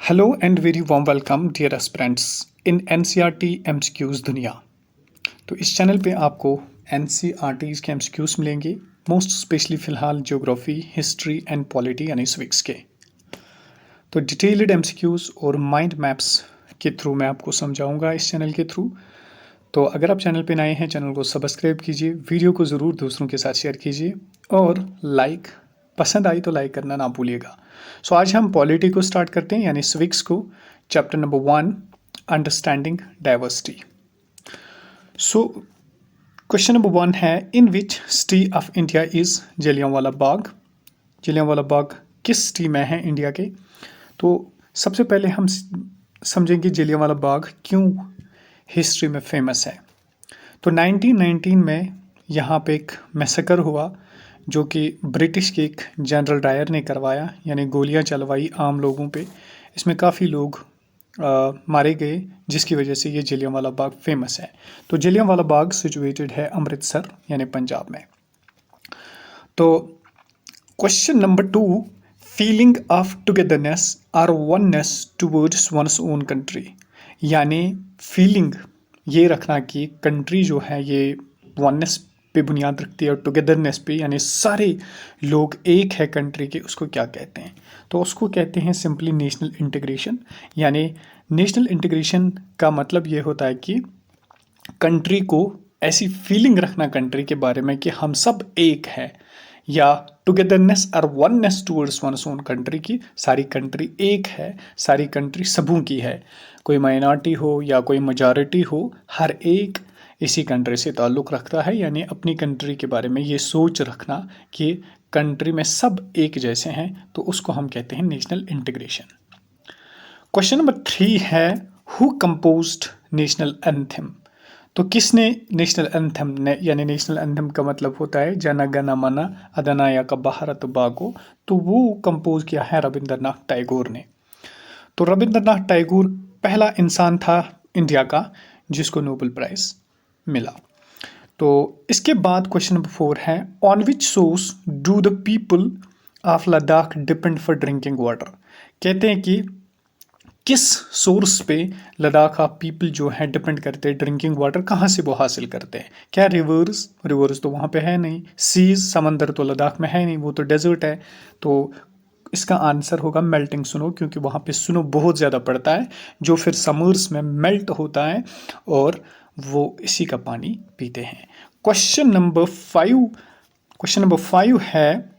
Hello and very warm welcome dear aspirants in NCERT MCQs दुनिया। तो इस channel पे आपको एनसीईआरटीज़ के एमसीक्यूज़ मिलेंगे, मोस्ट स्पेशली फ़िलहाल ज्योग्राफी, हिस्ट्री एंड पॉलिटी यानी सिविक्स के। तो डिटेल्ड एमसीक्यूज़ और माइंड मैप्स के थ्रू मैं आपको समझाऊंगा इस चैनल के थ्रू। तो अगर आप चैनल पे नए हैं, चैनल को सब्सक्राइब कीजिए, वीडियो को ज़रूर दूसरों के साथ शेयर कीजिए और लाइक पसंद आई तो लाइक करना ना भूलिएगा। सो आज हम पॉलिटी को स्टार्ट करते हैं यानी सिविक्स को, chapter number 1 understanding diversity. So question number 1 है, in which city of India is Jallianwala Bagh. Jallianwala Bagh किस सिटी में है इंडिया के? तो सबसे पहले हम समझेंगे जलियांवाला बाग क्यों हिस्ट्री में फेमस है। तो 1919 में यहाँ पे एक मैसेकर हुआ जो कि ब्रिटिश के एक जनरल डायर ने करवाया, यानी गोलियां चलवाई आम लोगों पे। इसमें काफ़ी लोग मारे गए, जिसकी वजह से ये जलियांवाला बाग फेमस है। तो जलियांवाला बाग सिचुएटेड है अमृतसर यानी पंजाब में। तो question number 2, feeling of togetherness और oneness towards one's own country, यानी फीलिंग ये रखना कि कंट्री जो है ये वननेस पे बुनियाद रखती है और टुगेदरनेस पे, यानी सारे लोग एक है कंट्री के, उसको क्या कहते हैं? तो उसको कहते हैं सिंपली नेशनल इंटीग्रेशन। यानी नेशनल इंटीग्रेशन का मतलब ये होता है कि कंट्री को ऐसी फीलिंग रखना कंट्री के बारे में कि हम सब एक है, या टुगेदरनेस और oneness towards one's own country की सारी कंट्री एक है, सारी कंट्री सबों की है, कोई माइनॉरिटी हो या कोई मेजॉरिटी हो, हर एक इसी कंट्री से ताल्लुक़ रखता है। यानी अपनी कंट्री के बारे में ये सोच रखना कि कंट्री में सब एक जैसे हैं, तो उसको हम कहते हैं नेशनल इंटीग्रेशन। क्वेश्चन नंबर 3 है, हु कंपोज्ड नेशनल एंथम। तो किसने नेशनल एंथम ने, यानी नेशनल एंथम का मतलब होता है जन गण मन अधिनायक भारत भाग्य, तो वो कंपोज किया है रविंद्रनाथ टैगोर ने। तो रविंद्रनाथ टैगोर पहला इंसान था इंडिया का जिसको नोबेल प्राइज मिला। तो इसके बाद क्वेश्चन नंबर 4 है, on which source do the people of Ladakh depend for drinking water. कहते हैं कि किस सोर्स पे लद्दाख ऑफ पीपल जो है डिपेंड करते हैं ड्रिंकिंग वाटर, कहाँ से वो हासिल करते हैं? क्या रिवर्स? रिवर्स तो वहाँ पे है नहीं। सीज, समंदर तो लद्दाख में है नहीं, वो तो डेजर्ट है। तो इसका आंसर होगा मेल्टिंग स्नो, क्योंकि वहाँ पे स्नो बहुत ज़्यादा पड़ता है जो फिर समर्स में मेल्ट होता है और वो इसी का पानी पीते हैं। क्वेश्चन नंबर 5 है,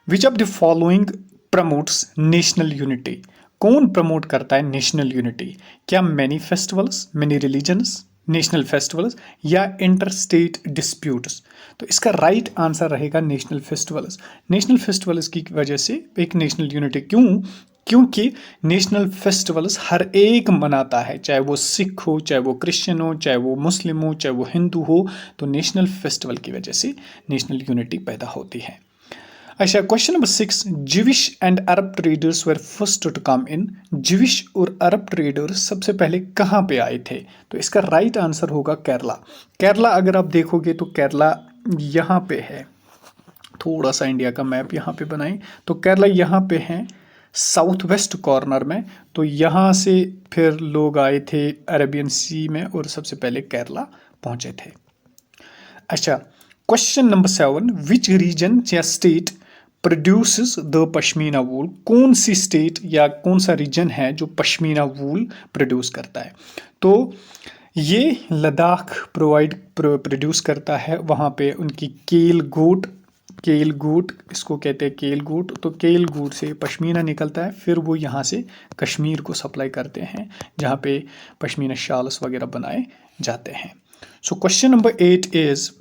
which of the following promotes national unity. कौन प्रमोट करता है नेशनल यूनिटी? क्या many festivals, many religions, national festivals या इंटर स्टेट डिस्प्यूट्स? तो इसका राइट आंसर रहेगा नेशनल फेस्टिवल्स। नेशनल फेस्टिवल्स की वजह से एक नेशनल यूनिटी, क्यों? क्योंकि नेशनल फेस्टिवल्स हर एक मनाता है, चाहे वो सिख हो, चाहे वो क्रिश्चियन हो, चाहे वो मुस्लिम हो, चाहे वो हिंदू हो। तो नेशनल फेस्टिवल की वजह से नेशनल यूनिटी पैदा होती है। अच्छा, question number 6, Jewish and Arab traders were first to come in. Jewish और अरब ट्रेडर्स सबसे पहले कहाँ पे आए थे? तो इसका राइट आंसर होगा केरला। केरला अगर आप देखोगे तो केरला यहाँ पे है, थोड़ा सा इंडिया का मैप यहाँ पे बनाएं तो केरला यहाँ पे है साउथ वेस्ट कॉर्नर में। तो यहाँ से फिर लोग आए थे अरेबियन सी में और सबसे पहले केरला पहुँचे थे। अच्छा, क्वेश्चन नंबर 7, विच रीजन या स्टेट प्रोड्यूसेस द पश्मीना वूल। कौन सी स्टेट या कौन सा रीजन है जो पश्मीना वूल प्रोड्यूस करता है? तो ये लद्दाख प्रोड्यूस करता है। वहाँ पे उनकी केल गोट इसको कहते हैं केल गोट। तो केल गोट से पश्मीना निकलता है, फिर वो यहाँ से कश्मीर को सप्लाई करते हैं जहाँ पे पश्मीना शॉल्स वगैरह बनाए जाते हैं। सो question number 8 is,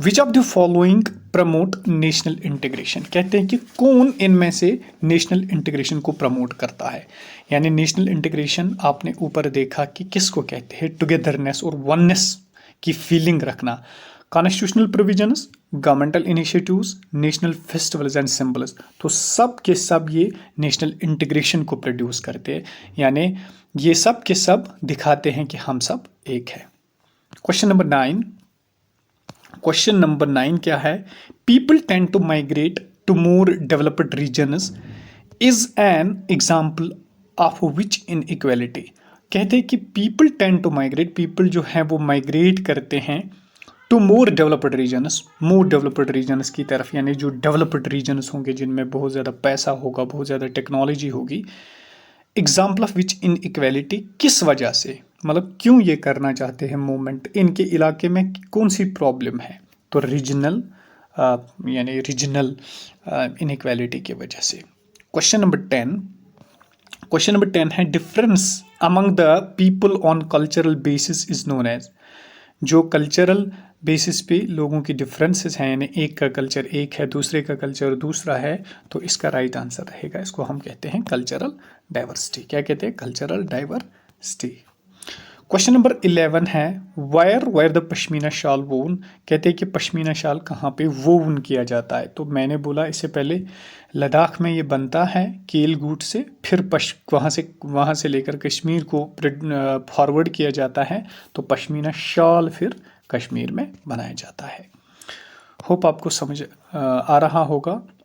which of the following promote national integration. कहते हैं कि कौन इनमें से नेशनल इंटीग्रेशन को प्रमोट करता है? यानी नेशनल इंटीग्रेशन आपने ऊपर देखा कि किसको कहते हैं, टुगेदरनेस और वननेस की फीलिंग रखना। Constitutional provisions, governmental initiatives, national festivals and symbols, तो सब के सब ये नेशनल इंटीग्रेशन को प्रोड्यूस करते हैं। यानी ये सब के सब दिखाते हैं कि हम सब एक है। क्वेश्चन नंबर 9 क्या है, people tend to migrate to more developed regions is an example of which inequality. कहते हैं कि people tend to migrate, people जो है वो माइग्रेट करते हैं टू मोर डेवलप्ड रीजन्स की तरफ, यानी जो डेवलप्ड रीजन्स होंगे जिनमें बहुत ज़्यादा पैसा होगा, बहुत ज़्यादा टेक्नोलॉजी होगी। Example of which in equality, किस वजह से, मतलब क्यों ये करना चाहते हैं मूवमेंट, इनके इलाके में कौन सी प्रॉब्लम है। तो रीजनल यानी रीजनल इनइक्वालिटी की वजह से। क्वेश्चन नंबर 10 है difference among the people on cultural basis is known as. जो कल्चरल बेसिस पे लोगों की डिफरेंसेस हैं, यानी एक का कल्चर एक है, दूसरे का कल्चर दूसरा है, तो इसका राइट आंसर रहेगा, इसको हम कहते हैं कल्चरल डाइवर्सिटी। क्या कहते हैं? Cultural diversity. क्वेश्चन नंबर 11 है वायर द पश्मीना शाल वोन। कहते हैं कि पश्मीना शाल कहाँ पे वोन किया जाता है। तो मैंने बोला इससे पहले लद्दाख में ये बनता है केलगूट से, फिर वहाँ से लेकर कश्मीर को फॉरवर्ड किया जाता है, तो पश्मीना शाल फिर कश्मीर में बनाया जाता है। होप आपको समझ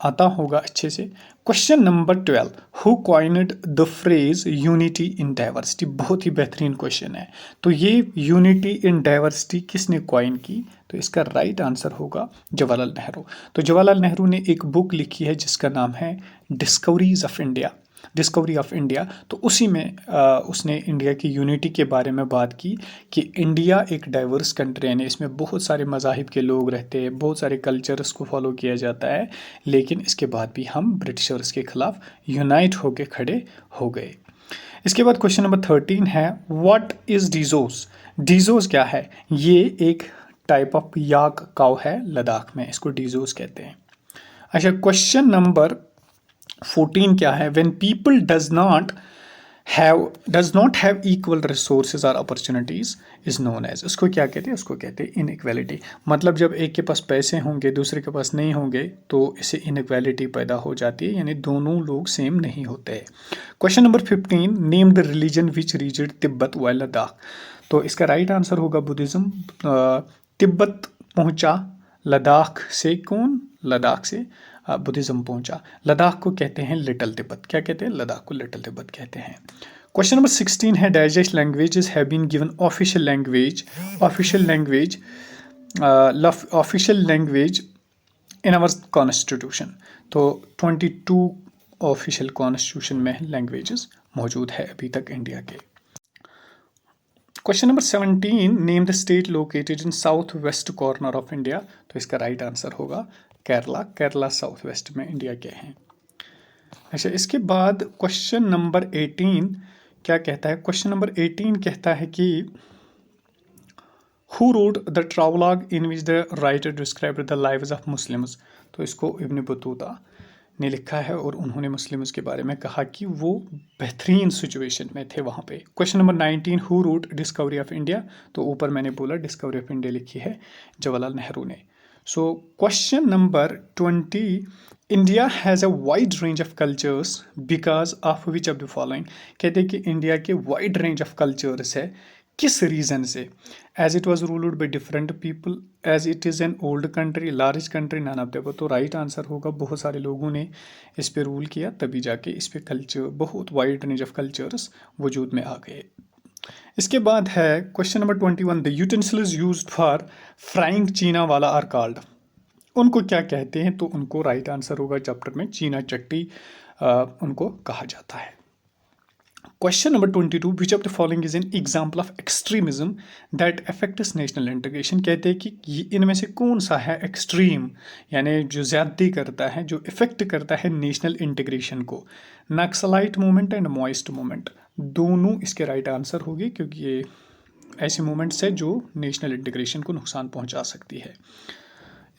आता होगा अच्छे से। Question number 12 who coined the phrase unity in diversity. बहुत ही बेहतरीन क्वेश्चन है। तो ये यूनिटी इन डाइवर्सिटी किसने कॉइन की? तो इसका राइट आंसर होगा जवाहरलाल नेहरू। तो जवाहरलाल नेहरू ने एक बुक लिखी है जिसका नाम है डिस्कवरी ऑफ इंडिया। तो उसी में उसने इंडिया की यूनिटी के बारे में बात की कि इंडिया एक डाइवर्स कंट्री है, इसमें बहुत सारे मज़ाहिब के लोग रहते हैं, बहुत सारे कल्चर्स को फॉलो किया जाता है, लेकिन इसके बाद भी हम ब्रिटिशर्स के खिलाफ यूनाइट होकर खड़े हो गए। इसके बाद क्वेश्चन नंबर 13 है व्हाट इज़ डीजोस। डीजोस क्या है? ये एक टाइप ऑफ याक काउ है लद्दाख में, इसको डीजोस कहते हैं। अच्छा, क्वेश्चन नंबर 14 क्या है? When people does not have equal resources और अपॉर्चुनिटीज इज नोन एज। उसको क्या कहते हैं? उसको कहते हैं इनइक्वालिटी। मतलब जब एक के पास पैसे होंगे दूसरे के पास नहीं होंगे तो इससे इनइक्वालिटी पैदा हो जाती है, यानी दोनों लोग सेम नहीं होते। Question number 15 name the religion which reached Tibet while Ladakh. तो इसका राइट आंसर होगा बुद्धिज्म। तिब्बत पहुंचा लद्दाख से, कौन? लद्दाख से बुद्धिज्म पहुंचा। लद्दाख को कहते हैं लिटिल तिब्बत। क्या कहते हैं? लद्दाख को लिटिल तिब्बत कहते हैं। क्वेश्चन नंबर 16 है digest languages have been given official language in our constitution. तो 22 ऑफिशियल कॉन्स्टिट्यूशन में लैंग्वेजेस मौजूद है अभी तक इंडिया के। Question number 17 name the state located in south west corner of India. तो इसका राइट आंसर होगा केरला साउथ वेस्ट में इंडिया के हैं। अच्छा, इसके बाद क्वेश्चन नंबर 18 क्या कहता है? क्वेश्चन नंबर 18 कहता है कि who wrote the travelogue in which the writer described the lives of Muslims. तो इसको इब्न बतूता ने लिखा है और उन्होंने मुस्लिम्स के बारे में कहा कि वो बेहतरीन सिचुएशन में थे वहाँ पे। Question number 19 who wrote discovery of India. तो ऊपर मैंने बोला डिस्कवरी ऑफ इंडिया लिखी है जवाहरलाल नेहरू ने। So question number 20 India has a wide range of cultures because of which of the following। कहते हैं कि इंडिया के wide range of cultures है, किस रीज़न से? As it was ruled by different people, as it is an old country, large country, none of the above। तो right answer होगा बहुत सारे लोगों ने इस पे रूल किया तभी जाके इस पे कल्चर, बहुत वाइड रेंज ऑफ कल्चर्स वजूद में आ गए। इसके बाद है question number 21 the utensils used for frying चीना वाला आर कॉल्ड। उनको क्या कहते हैं? तो उनको राइट आंसर होगा चैप्टर में चीना चट्टी उनको कहा जाता है। Question number 22 which of the following is an example of extremism that affects national integration. कहते हैं कि इनमें से कौन सा है एक्सट्रीम, यानी जो ज्यादती करता है, जो इफेक्ट करता है नेशनल इंटीग्रेशन को। Naxalite movement and moist movement, दोनों इसके राइट आंसर होगी क्योंकि ये ऐसे मूवमेंट्स है जो नेशनल इंटीग्रेशन को नुकसान पहुंचा सकती है।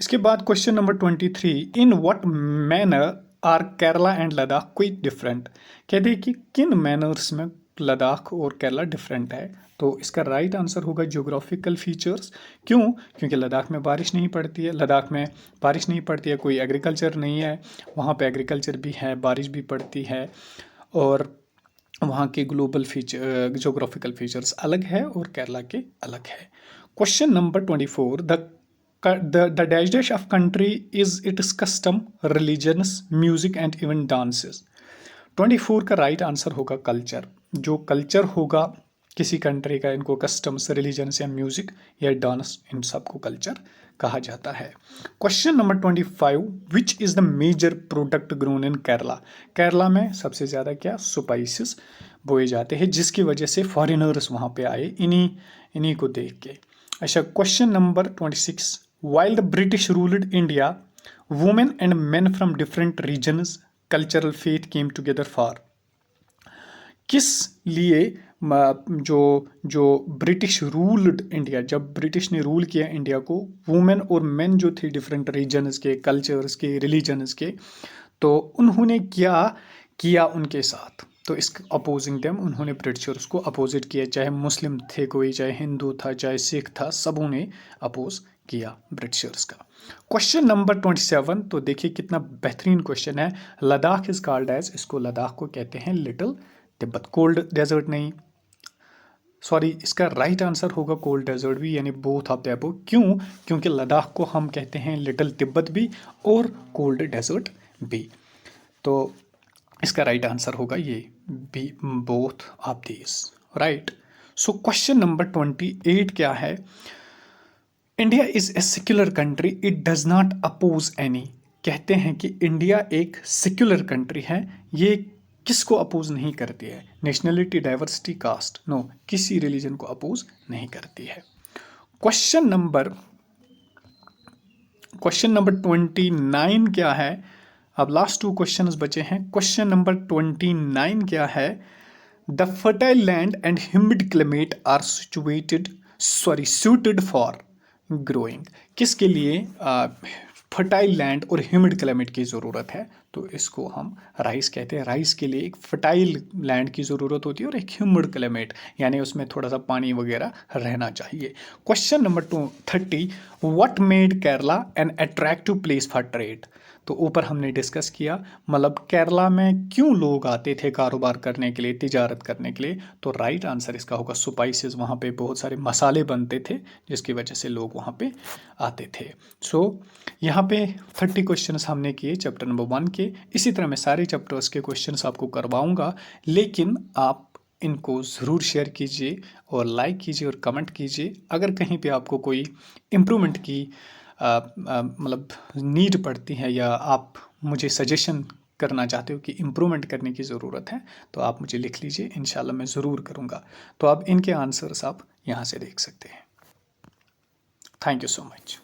इसके बाद question number 23 in what manner are Kerala and Ladakh quite different. कहते हैं कि किन मैनर्स में लद्दाख और केरला डिफरेंट है। तो इसका राइट आंसर होगा जियोग्राफिकल फीचर्स। क्यों? क्योंकि लद्दाख में बारिश नहीं पड़ती है, कोई एग्रीकल्चर नहीं है, वहाँ पे एग्रीकल्चर भी है, बारिश भी पड़ती है, और वहाँ के ग्लोबल फीचर जियोग्राफिकल फीचर्स अलग है और केरला के अलग है। Question number 24 the dash of country is its custom, religions, music and even dances। 24 का राइट आंसर होगा कल्चर। जो कल्चर होगा किसी कंट्री का, इनको कस्टम्स, रिलीजन्स या म्यूजिक या डांस, इन सबको कल्चर कहा जाता है। Question number 25, which is the major product grown in Kerala. Kerala में सबसे ज़्यादा क्या स्पाइसेस बोए जाते हैं, जिसकी वजह से फॉरेनर्स वहाँ पे आए इन्हीं को देख के। अच्छा, question number 26, while the British ruled India, women and men from different regions cultural faith came together for. किस लिए जो जो ब्रिटिश रूल्ड इंडिया, जब ब्रिटिश ने रूल किया इंडिया को, वुमेन और मेन जो थे डिफरेंट रीजन्स के, कल्चर्स के, रिलीजन्स के, तो उन्होंने क्या किया उनके साथ, तो इसके अपोजिंग देम उन्होंने ब्रिटिशर्स को अपोजिट किया। चाहे मुस्लिम थे कोई, चाहे हिंदू था, चाहे सिख था, सबों ने अपोज किया ब्रिटिशर्स का। क्वेश्चन नंबर 27, तो देखिए कितना बेहतरीन क्वेश्चन है। लद्दाख इज कॉल्ड एज, इसको लद्दाख को कहते हैं लिटिल तिब्बत। कोल्ड डेजर्ट नहीं, सॉरी, इसका राइट आंसर होगा कोल्ड डेजर्ट भी, यानी बोथ ऑफ द अबव। क्यों? क्योंकि लद्दाख को हम कहते हैं लिटिल तिब्बत भी और कोल्ड डेजर्ट भी। तो इसका राइट आंसर होगा ये B, both of these, right. So question number 28 क्या है? India is a secular country, it does not oppose any. कहते हैं कि इंडिया एक सेक्युलर कंट्री है, ये किसको अपोज नहीं करती है? नेशनलिटी, डाइवर्सिटी, कास्ट, नो, किसी रिलीजन को अपोज नहीं करती है। क्वेश्चन नंबर 29 क्या है? अब लास्ट 2 क्वेश्चंस बचे हैं। क्वेश्चन नंबर 29 क्या है? The fertile land and humid climate are suited for growing. किसके लिए फर्टाइल लैंड और ह्यूमिड क्लाइमेट की ज़रूरत है? तो इसको हम राइस कहते हैं। राइस के लिए एक फर्टाइल लैंड की ज़रूरत होती है और एक ह्यूमिड क्लाइमेट, यानी उसमें थोड़ा सा पानी वगैरह रहना चाहिए। Question number 30, what made Kerala an attractive place for trade. तो ऊपर हमने डिस्कस किया, मतलब केरला में क्यों लोग आते थे कारोबार करने के लिए, तिजारत करने के लिए। तो राइट आंसर इसका होगा स्पाइसेस, वहाँ पे बहुत सारे मसाले बनते थे जिसकी वजह से लोग वहाँ पे आते थे। सो यहाँ पे 30 क्वेश्चंस हमने किए चैप्टर नंबर 1 के। इसी तरह मैं सारे चैप्टर्स के क्वेश्चंस आपको करवाऊंगा, लेकिन आप इनको ज़रूर शेयर कीजिए और लाइक कीजिए और कमेंट कीजिए। अगर कहीं पे आपको कोई इम्प्रूवमेंट की मतलब नीड पड़ती है, या आप मुझे सजेशन करना चाहते हो कि इम्प्रूवमेंट करने की ज़रूरत है, तो आप मुझे लिख लीजिए, इंशाल्लाह मैं ज़रूर करूँगा। तो आप इनके आंसर्स आप यहाँ से देख सकते हैं। Thank you so much.